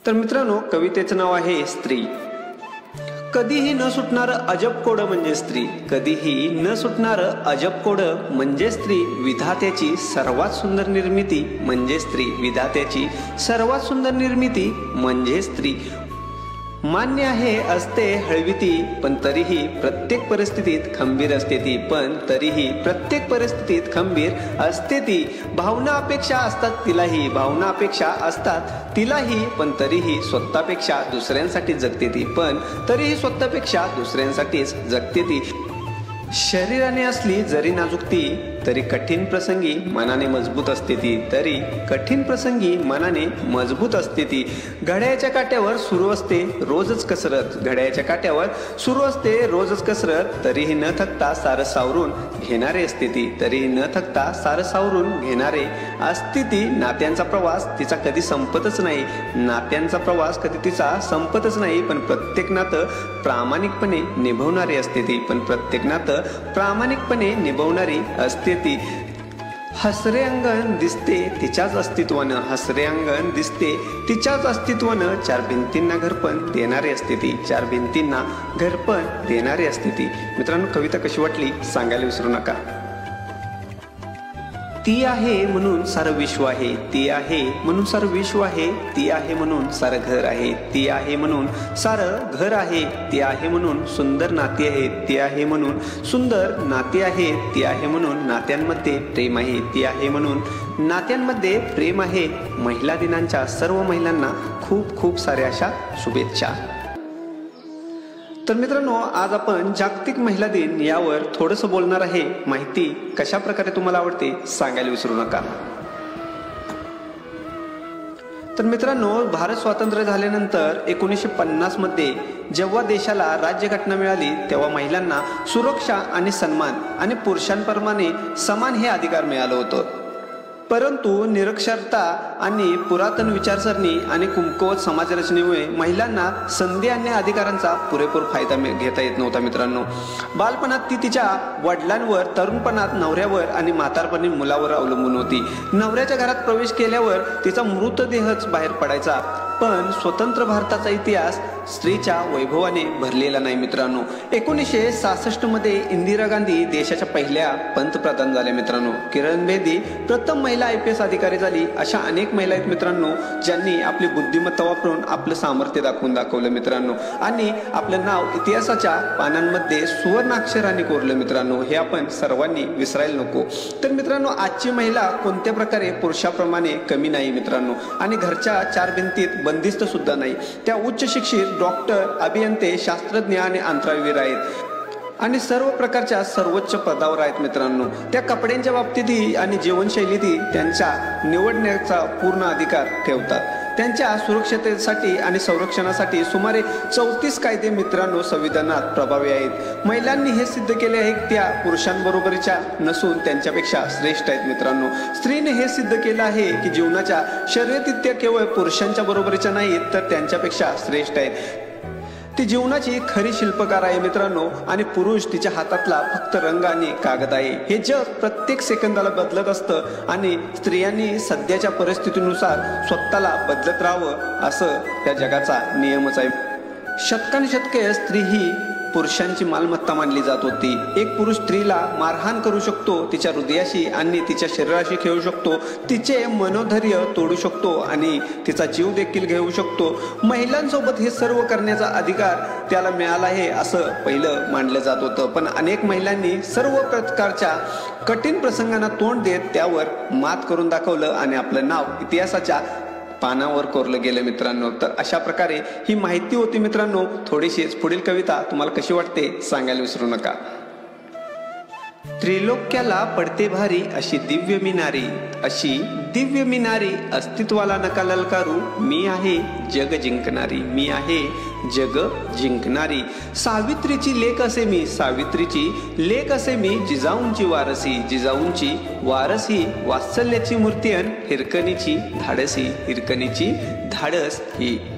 तर मित्रांनो, कवितेचं नाव आहे स्त्री. कधीही न सुटणारं अजब कोड म्हणजे स्त्री, कधीही न सुटणारं अजब कोड म्हणजे स्त्री. विधात्याची सर्वात सुंदर निर्मिती म्हणजे स्त्री, विधात्याची सर्वात सुंदर निर्मिती म्हणजे स्त्री. मान्य आहे असते हळविती, पण तरीही प्रत्येक परिस्थितीत खंबीर असते ती, पण तरीही प्रत्येक परिस्थितीत खंबीर असते ती. भावना अपेक्षा असतात तिलाही, भावना अपेक्षा असतात तिलाही, पण तरीही स्वतःपेक्षा दुसऱ्यांसाठी जगते ती, पण तरीही स्वतःपेक्षा दुसऱ्यांसाठीच जगते ती. शरीराने असली जरी नाजूक ती, तरी कठीण प्रसंगी मनाने मजबूत असते ती, तरी कठीण प्रसंगी मनाने मजबूत असते ती. घड्याळ्याच्या काट्यावर सुरू असते रोजच कसरत, घड्याळ्याच्या काट्यावर सुरू असते रोजच कसरत, तरीही न थकता सारं सावरून घेणारे असते ती, तरीही न थकता सारं सावरून घेणारे असते ती. नात्यांचा प्रवास तिचा कधी संपतच नाही, नात्यांचा प्रवास कधी तिचा संपतच नाही, पण प्रत्येक नातं प्रामाणिकपणे निभवणारी असते ती, पण प्रत्येक नातं प्रामाणिकपणे निभवणारी असते ती. हसरे अंगण दिसते तिच्याच अस्तित्वानं, हसरे अंगण दिसते तिच्याच अस्तित्वानं. चार भिंतींना घरपण देणारी असते ती, चार भिंतींना घरपण देणारी असते ती. मित्रांनो, कविता कशी वाटली सांगायला विसरू नका. ती आहे म्हणून सारं विश्व आहे, ती आहे म्हणून सारं विश्व आहे, ती आहे म्हणून सारं घर आहे, ती आहे म्हणून सारं घर आहे, ती आहे म्हणून सुंदर नाती आहेत, ती आहे म्हणून सुंदर नाती आहेत, ती आहे म्हणून नात्यांमध्ये प्रेम आहे, ती आहे म्हणून नात्यांमध्ये प्रेम आहे. महिला दिनांच्या सर्व महिलांना खूप खूप साऱ्या अशा शुभेच्छा. तर मित्रांनो, आज आपण जागतिक महिला दिन यावर थोडंसं बोलणार आहे. माहिती कशा प्रकारे तुम्हाला आवडते सांगायला विसरू नका. तर मित्रांनो, भारत स्वातंत्र्य झाल्यानंतर 1950 मध्ये जेव्हा देशाला राज्यघटना मिळाली, तेव्हा महिलांना सुरक्षा आणि सन्मान आणि पुरुषांप्रमाणे समान हे अधिकार मिळालं होतं. परंतु निरक्षरता आणि पुरातन विचारसरणी आणि कमकुवत समाजरचनेमुळे महिलांना संधी आणि अधिकारांचा पुरेपूर फायदा घेता येत नव्हता. मित्रांनो, बालपणात ती तिच्या वडिलांवर, तरुणपणात नवऱ्यावर आणि म्हातारपणी मुलावर अवलंबून होती. नवऱ्याच्या घरात प्रवेश केल्यावर तिचा मृतदेहच बाहेर पडायचा. पण स्वतंत्र भारताचा इतिहास स्त्रीच्या वैभवाने भरलेला नाही. मित्रांनो, 1966 मध्ये इंदिरा गांधी देशाच्या पहिल्या पंतप्रधान झाल्या. मित्रांनो, किरण बेदी प्रथम महिला IPS अधिकारी झाली. अशा अनेक महिला आहेत मित्रांनो, ज्यांनी आपली बुद्धिमत्ता वापरून आपलं सामर्थ्य दाखवलं मित्रांनो, आणि आपलं नाव इतिहासाच्या पानांमध्ये सुवर्णाक्षराने कोरलं. मित्रांनो, हे आपण सर्वांनी विसरायला नको. तर मित्रांनो, आजची महिला कोणत्या प्रकारे पुरुषाप्रमाणे कमी नाही मित्रांनो, आणि घरच्या चार भिंतीत बंदिस्त सुद्धा नाही. त्या उच्च शिक्षित, डॉक्टर, अभियंते, शास्त्रज्ञ आणि अंतराळवीर आहेत आणि सर्व प्रकारच्या सर्वोच्च पदावर आहेत. मित्रांनो, त्या कपड्यांच्या बाबतीतही आणि जीवनशैलीतही त्यांच्या निवडण्याचा पूर्ण अधिकार ठेवतात. त्यांच्या सुरक्षतेसाठी आणि संरक्षणासाठी सुमारे 34 कायदे मित्रांनो संविधानात प्रभावी आहेत. महिलांनी हे सिद्ध केले आहे की त्या पुरुषांबरोबरच्या नसून त्यांच्यापेक्षा श्रेष्ठ आहेत. मित्रांनो, स्त्रीने हे सिद्ध केलं आहे की जीवनाच्या शर्यतीत त्या केवळ पुरुषांच्या बरोबरीच्या नाहीत, तर त्यांच्यापेक्षा श्रेष्ठ आहेत. ती जीवनाची खरी शिल्पकार आहे मित्रांनो, आणि पुरुष तिच्या हातातला फक्त रंग आणि कागद आहे. हे जग प्रत्येक सेकंदाला बदलत असतं आणि स्त्रियांनी सध्याच्या परिस्थितीनुसार स्वतःला बदलत राहावं, असं या जगाचा नियमच आहे. शतकानुशतके स्त्री ही पुरुषांची मालमत्ता मानली जात होती. एक पुरुष स्त्रीला मारहाण करू शकतो, तिच्या हृदयाशी आणि तिच्या शरीराशी खेळू शकतो, तिचे मनोधैर्य तोडू शकतो आणि तिचा जीव देखील घेऊ शकतो. महिलांसोबत हे सर्व करण्याचा अधिकार त्याला मिळाला आहे असं पहिलं मानलं जात होतं. पण अनेक महिलांनी सर्व प्रकारच्या कठीण प्रसंगांना तोंड देत त्यावर मात करून दाखवलं आणि आपलं नाव इतिहासाच्या पानावर कोरलं गेलं. मित्रांनो, तर अशा प्रकारे ही माहिती होती. मित्रांनो, थोडीशीच पुढील कविता तुम्हाला कशी वाटते सांगायला विसरू नका. त्रिलोक्याला पडते भारी अशी दिव्य मिनारी, अशी दिव्य मिनारी, अस्तित्वाला नका ललकारू, मी आहे जग जिंकणारी, मी आहे जग जिंकणारी. सावित्रीची लेक असे मी, सावित्रीची लेक असे मी, जिजाऊंची वारसी, जिजाऊंची वारसी, वात्सल्याची मूर्ती अन हिरकणीची धाडसी, हिरकणीची धाडस ही.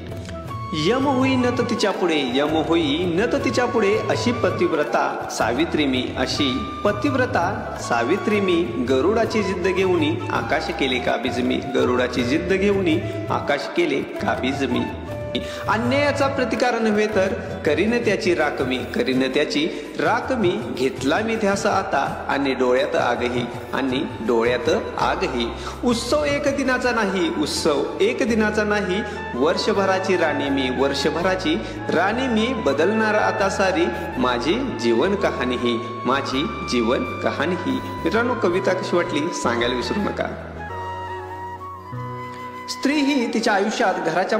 यम होई नत तिच्या पुढे, यम होई नत तिच्या पुढे, अशी पतिव्रता सावित्री मी, अशी पतिव्रता सावित्री मी, गरुडाची जिद्द घेऊनी आकाश केले काबीज मी, गरुडाची जिद्द घेऊनी आकाश केले काबीज मी. अन्यायाचा प्रतिकार नव्हे तर करीन त्याची राख मी, करीन त्याची राख मी, घेतला मी ध्यास आता आणि डोळ्यात आगही, आणि डोळ्यात आगही. उत्सव एक दिनाचा नाही, उत्सव एक दिनाचा नाही, वर्षभराची राणी मी, वर्षभराची राणी मी, बदलणार आता सारी माझी जीवन कहाणी ही, माझी जीवन कहाणी ही. मित्रांनो, कविता कशी वाटली सांगायला विसरू नका. स्त्री ही तिच्या आयुष्यात घराच्या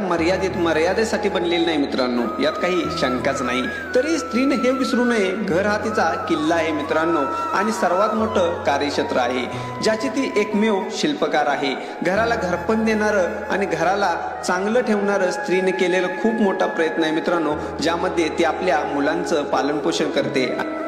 मर्यादेसाठी बनलेली नाही मित्रांनो, यात काही शंकाच नाही. तरी स्त्रीने हे विसरू नये, घर हा तिचा किल्ला आहे मित्रांनो, आणि सर्वात मोठं कार्यक्षेत्र आहे, ज्याची ती एकमेव शिल्पकार आहे. घराला घरपण देणारं आणि घराला चांगलं ठेवणारं स्त्रीने केलेलं खूप मोठा प्रयत्न आहे मित्रांनो, ज्यामध्ये ती आपल्या मुलांचं पालनपोषण करते.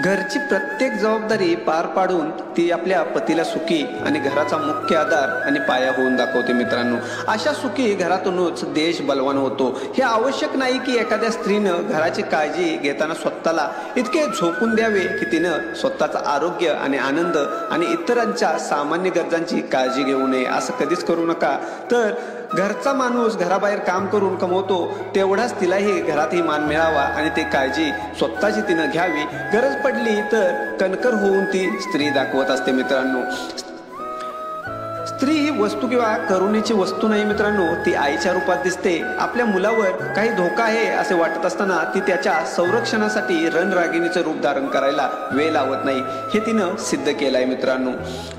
घरची प्रत्येक जबाबदारी पार पाडून ती आपल्या पतीला सुखी आणि घराचा मुख्य आधार आणि पाया होऊन दाखवते मित्रांनो. अशा सुखी घरातूनच देश बलवान होतो. हे आवश्यक नाही की एखाद्या स्त्रीनं घराची काळजी घेताना स्वतःला इतके झोकून द्यावे की तिनं स्वतःचं आरोग्य आणि आनंद आणि इतरांच्या सामान्य गरजांची काळजी घेऊ नये. असं कधीच करू नका. तर घरचा माणूस घराबाहेर काम करून कमवतो, तेवढाच तिलाही घरातही मान मिळावा आणि ते काळजी स्वतःची तिनं घ्यावी. गरज पडली तर कणकर होऊन ती स्त्री दाखवत असते मित्रांनो. स्त्री ही वस्तू किंवा करुणेची वस्तू नाही मित्रांनो, ती आईच्या रूपात दिसते. आपल्या मुलावर काही धोका आहे असे वाटत असताना ती त्याच्या संरक्षणासाठी रणरागिणीचं रूप धारण करायला वेळ लावत नाही, हे तिनं सिद्ध केलंय मित्रांनो.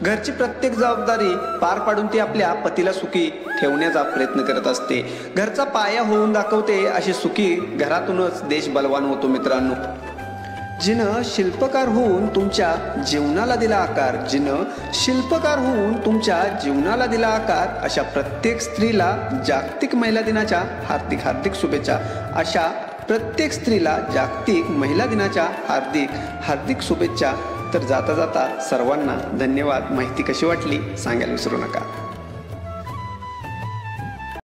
घरची प्रत्येक जबाबदारी पार पाडून ती आपल्या पतीला सुखी ठेवण्याचा प्रयत्न करत असते. घरचा पाया होऊन दाखवते. अशी सुखी घरातूनच देश बलवान होतो मित्रांनो. जिनं शिल्पकार होऊन तुमच्या जीवनाला दिला आकार, जिनं शिल्पकार होऊन तुमच्या जीवनाला दिला आकार, अशा प्रत्येक स्त्रीला जागतिक महिला दिनाच्या हार्दिक हार्दिक शुभेच्छा. अशा प्रत्येक स्त्रीला जागतिक महिला दिनाच्या हार्दिक हार्दिक शुभेच्छा. तर जाता जाता सर्वांना धन्यवाद. माहिती कशी वाटली सांगायला विसरू नका.